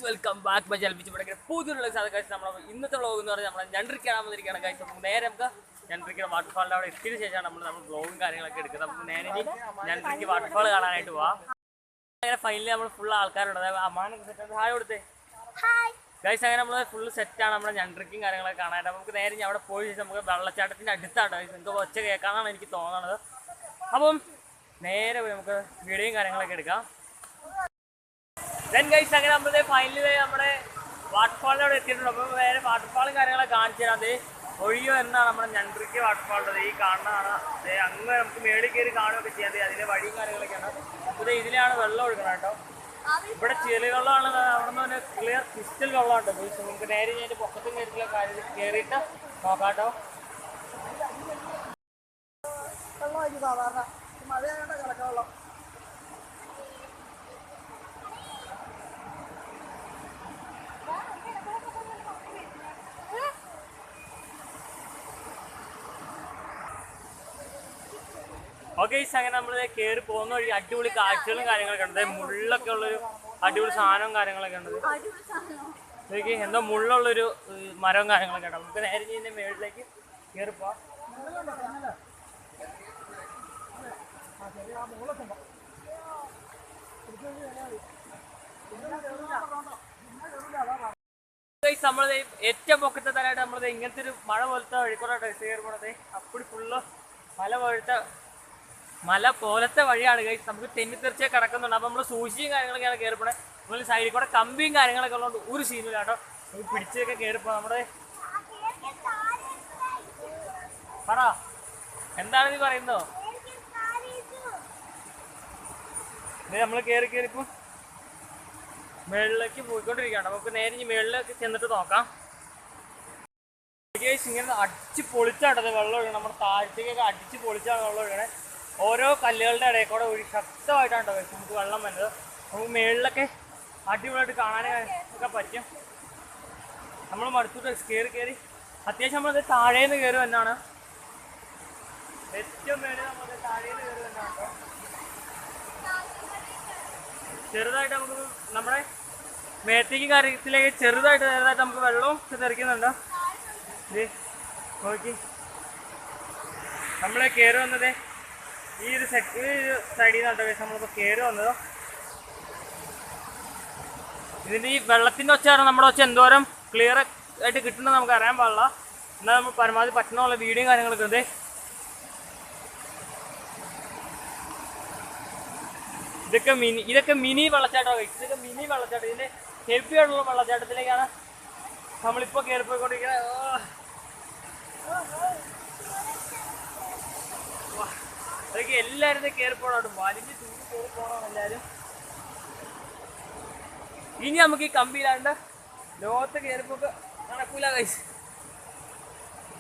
Welcome back my channel. പുതിയുള്ള നമ്മൾ ഇന്നത്തെ വ്ളോഗ് എന്ന് പറഞ്ഞാൽ നമ്മൾ ഞണ്ടിരിക്ക് കാണാൻ വന്നിരിക്കുകയാണ് ഗൈസ്. നമുക്ക് നേരെ നമുക്ക് ഞണ്ടിരിക്കുന്ന വാട്ടർഫാളിൻ്റെ അവിടെ എത്തിയതിനു ശേഷമാണ് നമ്മൾ വ്ളോഗും കാര്യങ്ങളൊക്കെ എടുക്കുന്നത്. നമുക്ക് നേരെ ഞണ്ടിരിക്ക് വാട്ടർഫാൾ കാണാനായിട്ട് പോവാം. അങ്ങനെ ഫൈനലി നമ്മൾ ഫുൾ ആൾക്കാരുണ്ട്. അമ്മാനൊക്കെ സെറ്റ് ഹായ് കൊടുത്തേ ഗൈസ്. അങ്ങനെ നമ്മൾ ഫുൾ സെറ്റാണ് നമ്മുടെ ഞണ്ടിരിക്കും കാര്യങ്ങളൊക്കെ കാണാനായിട്ട്. നമുക്ക് നേരെ അവിടെ പോയി ശേഷം നമുക്ക് വെള്ളച്ചാട്ടത്തിൻ്റെ അടുത്താണ് ഗൈസ്. നിങ്ങൾക്ക് ഒച്ച കേൾക്കാമെന്നാണ് എനിക്ക് തോന്നുന്നത്. അപ്പം നേരെ നമുക്ക് വീഡിയോയും കാര്യങ്ങളൊക്കെ എടുക്കാം. ദെൻ ഗൈസ് അങ്ങനെ നമ്മൾ ഫൈനലി നമ്മുടെ വാട്ടർഫാളിൻ്റെ അവിടെ എത്തിയിട്ടുണ്ട്. അപ്പോൾ വേറെ വാട്ടർഫാളും കാര്യങ്ങളൊക്കെ കാണിച്ചു തരാം. അത് ഒഴിയോ എന്നാണ് നമ്മുടെ ഞണ്ടിരിക്ക് വാട്ടർഫാളുള്ളത്. ഈ കാണുന്നതാണ്. അങ്ങ് നമുക്ക് മേളിൽ കയറി കാണുകയൊക്കെ ചെയ്യാൻ അതിൻ്റെ വഴിയും കാര്യങ്ങളൊക്കെയാണ്. അപ്പോൾ ഇതിലാണ് വെള്ളം ഒഴുകണം കേട്ടോ. ഇവിടെ ചെറിയ വെള്ളമാണ്. അവിടെ നിന്ന് തന്നെ ക്ലിയർ ക്രിസ്റ്റൽ വെള്ളമുണ്ട്. നമുക്ക് നേരെ ഞാൻ പൊക്കത്തും കയറിയിട്ടുള്ള കാര്യം കയറിയിട്ട് നോക്കാം കേട്ടോ. ഓക്കെ അങ്ങനെ നമ്മൾ കയറി പോകുന്ന വഴി അടിപൊളി കാഴ്ചകളും കാര്യങ്ങളൊക്കെ ഉണ്ട്. മുള്ളൊക്കെ ഉള്ളൊരു അടിപൊളി സാധനവും കാര്യങ്ങളൊക്കെ ഉണ്ട്. ഇതൊക്കെ എന്തോ മുള്ളുള്ളൊരു മരവും കാര്യങ്ങളൊക്കെ ഉണ്ട്. നമുക്ക് നേരെ ഇതിൻ്റെ മേളിലേക്ക് കയറി പോവാം. നമ്മൾ ഏറ്റവും പൊക്കത്തെ തലമായിട്ട് നമ്മളത് ഇങ്ങനത്തെ ഒരു മഴ പോലത്തെ വഴിക്കൂടെ കയറി പോണത്. അപ്പടി ഫുള്ള് മല പോലത്തെ വഴിയാണ് ഗൈസ്. നമുക്ക് തെന്നിത്തെറിച്ചേ കിടക്കുന്നുണ്ട്. അപ്പോൾ നമ്മൾ സൂചിയും കാര്യങ്ങളൊക്കെയാണ് കയറിപ്പോണേ. നമ്മൾ സൈഡിൽ കൂടെ കമ്പിയും കാര്യങ്ങളൊക്കെ ഉള്ളതുകൊണ്ട് ഒരു സീനില്ല കേട്ടോ. നമുക്ക് പിടിച്ചൊക്കെ കയറിപ്പോ. നമ്മുടെ പറ എന്താണ് നീ പറയുന്നോ? നമ്മൾ കയറിപ്പോ മേളിലേക്ക് പോയിക്കൊണ്ടിരിക്കുകയാണ്. നമുക്ക് നേരെ ഇനി മേളിലേക്ക് ചെന്നിട്ട് നോക്കാം. ഗൈസ് ഇങ്ങനെ അടിച്ച് പൊളിച്ചാട്ടത് വെള്ളം ഒഴുകണം. നമ്മുടെ താഴത്തേക്കൊക്കെ അടിച്ച് പൊളിച്ചാണ് വെള്ളം ഒഴുകണേ. ഓരോ കല്ലുകളുടെ ഇടയിൽ കൂടെ ഒരു ശക്തമായിട്ടാണ് കേട്ടോ നമുക്ക് വെള്ളം വരുന്നത്. നമുക്ക് മേളിലൊക്കെ അടിപൊളിയായിട്ട് കാണാനൊക്കെ പറ്റും. നമ്മൾ മടുത്തിട്ട് കയറി അത്യാവശ്യം നമ്മളത് താഴേന്ന് കയറി തന്നെയാണ്. ഏറ്റവും മേളിൽ നമ്മൾ താഴേന്ന് കയറി തന്നെയാണ് കേട്ടോ. ചെറുതായിട്ട് നമുക്ക് നമ്മുടെ മേത്തേക്ക് കാര്യത്തിലേക്ക് ചെറുതായിട്ട് നമുക്ക് വെള്ളവും തെറിക്കുന്നുണ്ട്. നോക്കി നമ്മളെ കയറി വന്നത് ഈ ഒരു സൈഡിൽ നിന്നാണ് കേട്ടോ നമ്മളിപ്പോൾ കയറി വന്നത്. ഇതിൻ്റെ ഈ വെള്ളത്തിൻ്റെ ഒച്ചയാണ് നമ്മുടെ ഒച്ച എന്തോരം ക്ലിയർ ആയിട്ട് കിട്ടുന്നത് നമുക്ക് അറിയാൻ പാടില്ല. എന്നാൽ നമ്മൾ പരമാവധി പറ്റുന്നുള്ള വീഡിയോയും കാര്യങ്ങളൊക്കെ ഉണ്ട്. ഇതൊക്കെ മിനി വെള്ളച്ചാട്ടമാണ്. ഇതൊക്കെ മിനി വെള്ളച്ചാട്ടം. ഇതിൻ്റെ ഹെവി ആയിട്ടുള്ള വെള്ളച്ചാട്ടത്തിലേക്കാണ് നമ്മളിപ്പോൾ കയറിപ്പോയിക്കൊണ്ടിരിക്കുന്നത്. അതൊക്കെ എല്ലാവരും കയറി പോകണം. വലിഞ്ഞ് ചൂട് കയറി പോകണം എല്ലാവരും. ഇനി നമുക്ക് ഈ കമ്പിയിലാണ്ട് ലോകത്ത് കയറിപ്പോക്ക് നടക്കൂല ഗൈസ്.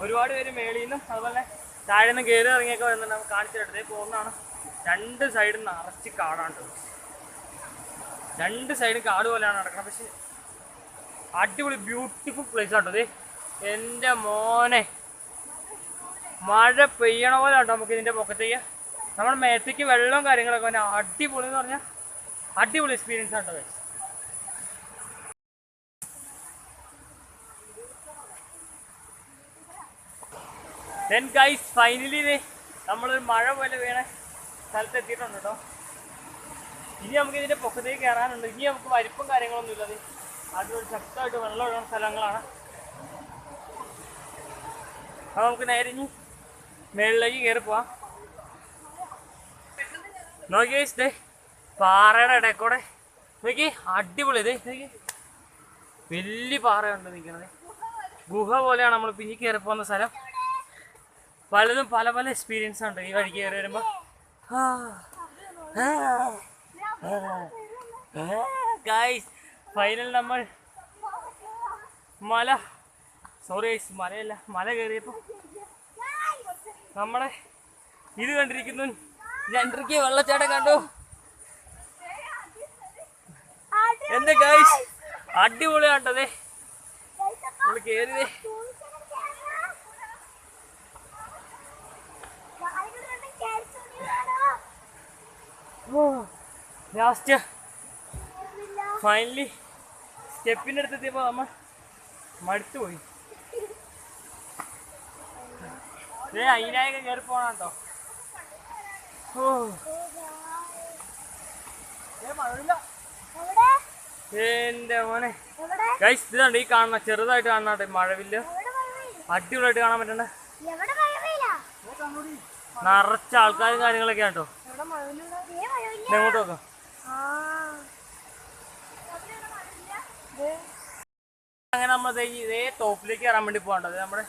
ഒരുപാട് പേര് മേളിൽ നിന്നും അതുപോലെ താഴെ നിന്ന് കയറി ഇറങ്ങിയൊക്കെ വരുന്നുണ്ട്. നമുക്ക് കാണിച്ചിട്ടേ പോകുന്നതാണ്. രണ്ട് സൈഡും നിറച്ച് കാടാണ്. രണ്ട് സൈഡും കാട് പോലെയാണ് നടക്കുന്നത്. പക്ഷെ അടിപൊളി ബ്യൂട്ടിഫുൾ പ്ലേസ് ആട്ടോ. ഇത് എൻ്റെ മോനെ മഴ പെയ്യണ പോലെ ഉണ്ടോ നമുക്ക് ഇതിൻ്റെ പൊക്കത്തേക്ക്. നമ്മുടെ മേത്തേക്ക് വെള്ളവും കാര്യങ്ങളൊക്കെ പിന്നെ അടിപൊളി എന്ന് പറഞ്ഞാൽ അടിപൊളി എക്സ്പീരിയൻസ് ആട്ടോ ഗൈസ്. ദെൻ ഗൈസ് ഫൈനലി നമ്മളൊരു മഴ പോലെ വീണ സ്ഥലത്ത് എത്തിയിട്ടുണ്ട് കേട്ടോ. ഇനി നമുക്ക് ഇതിൻ്റെ പൊക്കത്തേക്ക് കയറാനുണ്ട്. ഇനി നമുക്ക് വലിപ്പം കാര്യങ്ങളൊന്നും ഇല്ലത്. അതൊരു ശക്തമായിട്ട് വെള്ളം ഒഴുകുന്ന സ്ഥലങ്ങളാണ്. അപ്പോൾ നമുക്ക് നേരെ ഇനി മേളിലേക്ക് കയറി പോവാം. നോക്കി ഗൈസ് പാറയുടെ ഇടയിൽ കൂടെ നോക്കി അടിപൊളി. നോക്കി വലിയ പാറയുണ്ട് നിൽക്കുന്നത്. ഗുഹ പോലെയാണ് നമ്മൾ പിന്നെ കയറി പോകുന്ന സ്ഥലം. പലതും പല പല എക്സ്പീരിയൻസ് ഉണ്ട് ഈ വഴി കയറി വരുമ്പോൾ. ഗൈസ് ഫൈനൽ നമ്മൾ മല സോറി മലയല്ല മല കയറിയപ്പോൾ നമ്മളെ ഇത് കണ്ടിരിക്കുന്നു. ഞണ്ടർക്ക് വെള്ളച്ചാട്ടം കണ്ടു. എന്താ ഗൈസ് അടിപൊളിയാണ്ടതേ നമ്മള് കേറിയതേ. ലാസ്റ്റ് ഫൈനലി സ്റ്റെപ്പിൻ്റെ അടുത്തെത്തിയപ്പോൾ നമ്മൾ മടുത്തു പോയി. അതിനായൊക്കെ കയറി പോണം കേട്ടോ. എന്റെ മോനെ ഗൈസ് ഇതുണ്ട് ഈ കാണുന്ന ചെറുതായിട്ട് കാണാട്ടെ മഴവില്ല് അടിപൊളിയായിട്ട് കാണാൻ പറ്റണ്ട. നിറച്ച ആൾക്കാരും കാര്യങ്ങളൊക്കെ കേട്ടോ. എങ്ങോട്ട് നോക്കാം. അങ്ങനെ നമ്മൾ ഇതേ ടോപ്പിലേക്ക് കയറാൻ വേണ്ടി പോകേണ്ടത്. നമ്മുടെ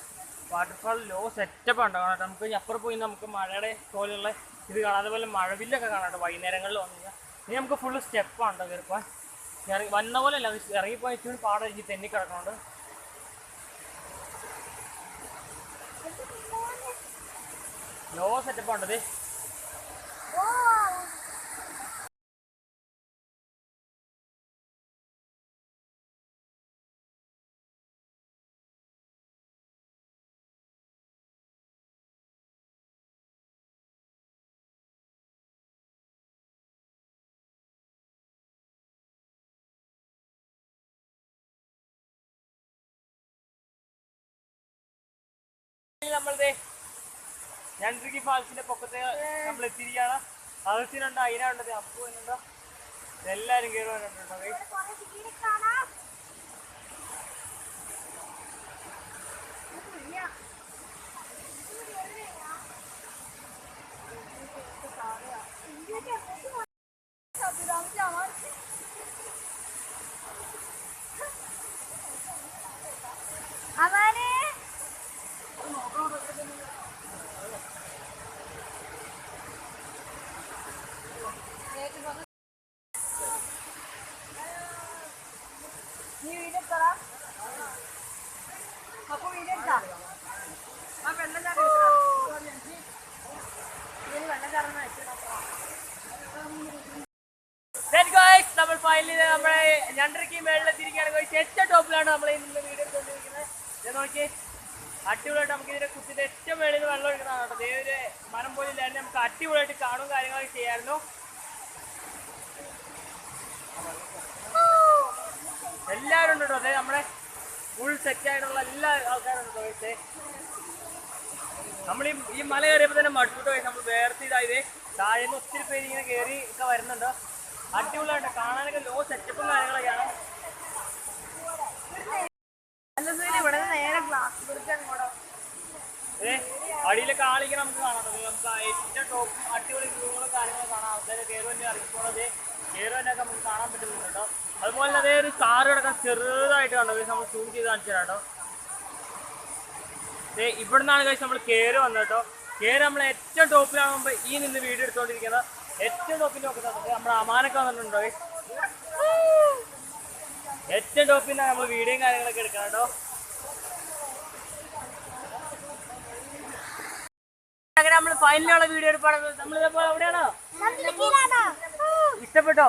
വാട്ടർഫാൾ ലോ സെറ്റപ്പ് ഉണ്ടോ കാണാം. നമുക്ക് അപ്പുറം പോയി നമുക്ക് മഴയുടെ പോലെയുള്ള ഇത് കാണാം. അതേപോലെ മഴവില്ലൊക്കെ കാണാം വൈകുന്നേരങ്ങളിൽ വന്നു കഴിഞ്ഞാൽ. ഇനി നമുക്ക് ഫുള്ള് സ്റ്റെപ്പാണ്ടോ കയറിപ്പോൻ. ഇറങ്ങി വന്ന പോലെ അല്ല ഇറങ്ങിപ്പോയി ഇച്ചിരി പാടായിരിക്കും തെന്നി കിടക്കണോണ്ട്. ലോ സെറ്റപ്പ് ഉണ്ടത്. നമ്മളിത് ഞണ്ടരിക്കി ഫാൾസിന്റെ പൊക്കത്തെ നമ്മൾ എത്തിയിരിക്കുകയാണ്. അകത്തിനുണ്ട് അതിനുണ്ടത് അപ്പു എന്നുണ്ടോ എല്ലാരും കയറുവാനുണ്ടോ. നമ്മൾ ഫൈനലി നമ്മുടെ ഞണ്ടരക്ക് മേളിലെത്തിയിരിക്കുകയാണ്. ഏറ്റവും ടോപ്പിലാണ് നമ്മൾ ഇന്ന് വീഡിയോ എടുത്തുകൊണ്ടിരിക്കുന്നത്. ഇത് നോക്കി അടിപൊളിയായിട്ട് നമുക്ക് ഇതിന്റെ കുത്തിൻ്റെ ഏറ്റവും മേളിൽ നിന്ന് വെള്ളം ഒഴിക്കുന്നതാണ് കേട്ടോ. ഒരു മരം പോലും ഇല്ലായിരുന്നു. നമുക്ക് അടിപൊളിയായിട്ട് കാണും കാര്യങ്ങളൊക്കെ ചെയ്യാമായിരുന്നു. എല്ലാവരും ഉണ്ട് കേട്ടോ. അതായത് നമ്മുടെ ഫുൾ സെറ്റായിട്ടുള്ള എല്ലാ ആൾക്കാരും ഉണ്ട് കേട്ടോ. നമ്മൾ ഈ മല കയറിയപ്പോൾ തന്നെ മടുത്തിട്ട് പോയി. നമ്മൾ വേർത്ത് ഇതായത് താഴെ നിന്ന് ഒത്തിരി പേര് ഇങ്ങനെ കയറി ഒക്കെ വരുന്നുണ്ട്. അടിപൊളിയായിട്ട് കാണാനൊക്കെ ലോ സെറ്റപ്പും കാര്യങ്ങളൊക്കെയാണ്. അടിയിലൊക്കെ ആളിങ്ങനെ നമുക്ക് കാണാം. നമുക്ക് ഏറ്റവും ടോപ്പ് അടിപൊളി വ്യൂകളും കാര്യങ്ങളും കാണാം. ആൾക്കാർ കയറുവന്നെ ഇറങ്ങിപ്പോണത് കയറുവന്നൊക്കെ നമുക്ക് കാണാൻ പറ്റുന്നുണ്ട് കേട്ടോ. അതുപോലെ അതേ ഒരു കാറ് കിടക്കാൻ ചെറുതായിട്ട് കണ്ടോ നമ്മൾ സൂം ചെയ്ത് കാണിച്ചു തരാം കേട്ടോ. ഇവിടെ നിന്നാണ് കഴിച്ച് നമ്മൾ കയറി വന്നത് കേട്ടോ. കയറി നമ്മൾ ഏറ്റവും ടോപ്പിലാകുമ്പോൾ ഈ നിന്ന് വീഡിയോ എടുത്തുകൊണ്ടിരിക്കുന്നത്. ഏറ്റവും ടോപ്പിൽ നോക്കുന്നത് നമ്മുടെ അമാനൊക്കെ വന്നിട്ടുണ്ടോ. ഏറ്റവും ടോപ്പിൽ നിന്നാണ് നമ്മൾ വീഡിയോയും കാര്യങ്ങളൊക്കെ എടുക്കാം കേട്ടോ. അങ്ങനെ നമ്മൾ ഫൈനലുള്ള വീഡിയോ എടുപ്പാണ്. നമ്മളിതപ്പോൾ എവിടെയാണോ ഇഷ്ടപ്പെട്ടോ?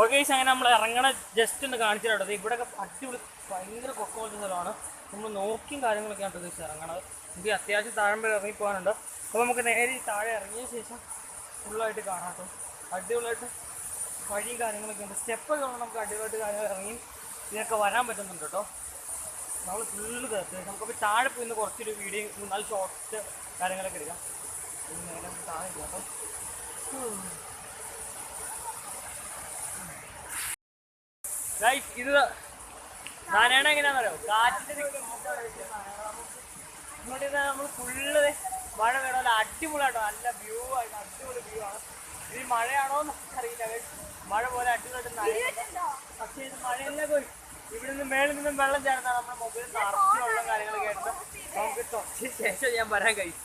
ഓക്കെ അങ്ങനെ നമ്മൾ ഇറങ്ങണ ജസ്റ്റ് ഒന്ന് കാണിച്ചു കേട്ടത്. ഇവിടെയൊക്കെ അടിപൊളി ഭയങ്കര കൊക്ക പോലത്തെ സ്ഥലമാണ്. നമ്മൾ നോക്കിയും കാര്യങ്ങളൊക്കെ ആണ് ഉദ്ദേശിച്ച് ഇറങ്ങണത്. എനിക്ക് അത്യാവശ്യം താഴെ ഇറങ്ങി പോകാനുണ്ട്. അപ്പോൾ നമുക്ക് നേരെ താഴെ ഇറങ്ങിയ ശേഷം ഫുള്ളായിട്ട് കാണാം കേട്ടോ. അടിപൊളിയായിട്ട് വഴിയും കാര്യങ്ങളൊക്കെ ഉണ്ട്. സ്റ്റെപ്പൊക്കെ ഉള്ളത് നമുക്ക് അടിപൊളിയായിട്ട് കാര്യങ്ങൾ ഇറങ്ങി ഇതിനൊക്കെ വരാൻ പറ്റുന്നുണ്ട് കേട്ടോ. നമ്മൾ ഫുള്ള് കയറി നമുക്കപ്പോൾ താഴെ പോയി നിന്ന് കുറച്ചൊരു വീഡിയോ 3-4 ഷോർട്സ് കാര്യങ്ങളൊക്കെ എടുക്കാം. നേരെ താഴെ കേട്ടോ. ഇത് നനയണ എങ്ങനെയാണെന്നറിയോ? കാറ്റിന്റെ ഇങ്ങോട്ട് നമ്മൾ ഫുള്ള് മഴ വേണമല്ലോ. അടിപൊളിയാട്ടോ, നല്ല വ്യൂ ആയിട്ട് അടിപൊളി വ്യൂ ആണ്. ഇത് മഴയാണോ എന്ന് അറിയില്ല. മഴ പോലെ അടിപൊളിയായിട്ട് പക്ഷേ ഇത് മഴയെല്ലാം പോയി. ഇവിടെ നിന്ന് മേളിൽ നിന്നും വെള്ളം ചേർന്നാൽ നമ്മുടെ മൊബൈൽ നിറച്ചുള്ള കാര്യങ്ങൾ കേട്ട് നമുക്ക് കുറച്ച് ശേഷം ഞാൻ വരാൻ കഴിയും.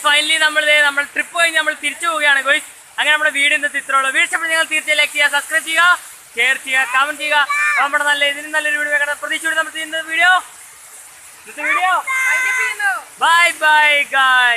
ഫൈനലി നമ്മൾ ട്രിപ്പ് കഴിഞ്ഞ് നമ്മൾ തിരിച്ചു പോവുകയാണ് ഗോയ്സ്. അങ്ങനെ നമ്മുടെ വീഡിയോ ഇന്നത്തെ ഇത്രയുള്ളൂ. വീഡിയോ നിങ്ങൾ തീർച്ചയായും ലൈക്ക് ചെയ്യുക, സബ്സ്ക്രൈബ് ചെയ്യുക, ഷെയർ ചെയ്യുക, കമന്റ് ചെയ്യുക. നമ്മുടെ ഇതിനും നല്ലൊരു വീഡിയോ പ്രതീക്ഷയോടെ നമ്മൾ ചെയ്യുന്ന വീഡിയോ. Bye bye guys.